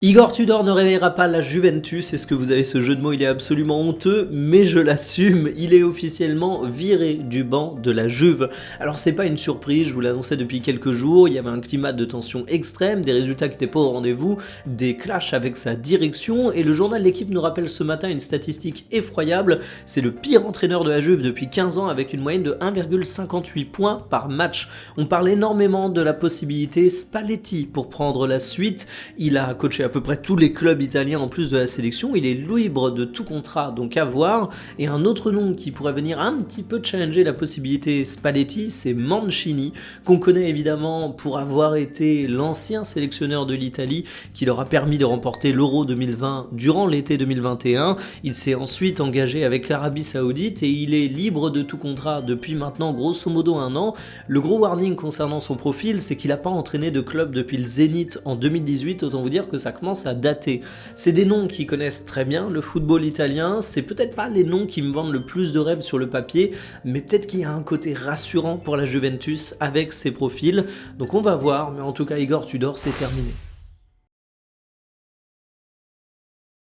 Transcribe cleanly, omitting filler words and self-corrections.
Igor Tudor ne réveillera pas la Juventus, est-ce que vous avez ce jeu de mots? Il est absolument honteux, mais je l'assume, il est officiellement viré du banc de la Juve. Alors c'est pas une surprise, je vous l'annonçais depuis quelques jours, il y avait un climat de tension extrême, des résultats qui n'étaient pas au rendez-vous, des clashs avec sa direction, et le journal L'Équipe nous rappelle ce matin une statistique effroyable, c'est le pire entraîneur de la Juve depuis 15 ans avec une moyenne de 1,58 points par match. On parle énormément de la possibilité Spalletti pour prendre la suite, il a coaché à peu près tous les clubs italiens en plus de la sélection, il est libre de tout contrat, donc à voir. Et un autre nom qui pourrait venir un petit peu challenger la possibilité Spalletti, c'est Mancini, qu'on connaît évidemment pour avoir été l'ancien sélectionneur de l'Italie, qui leur a permis de remporter l'Euro 2020 durant l'été 2021. Il s'est ensuite engagé avec l'Arabie Saoudite et il est libre de tout contrat depuis maintenant grosso modo un an. Le gros warning concernant son profil, c'est qu'il n'a pas entraîné de club depuis le Zénith en 2018, autant vous dire que ça commence à dater. C'est des noms qui connaissent très bien le football italien, c'est peut-être pas les noms qui me vendent le plus de rêves sur le papier, mais peut-être qu'il y a un côté rassurant pour la Juventus avec ces profils, donc on va voir, mais en tout cas Igor Tudor c'est terminé.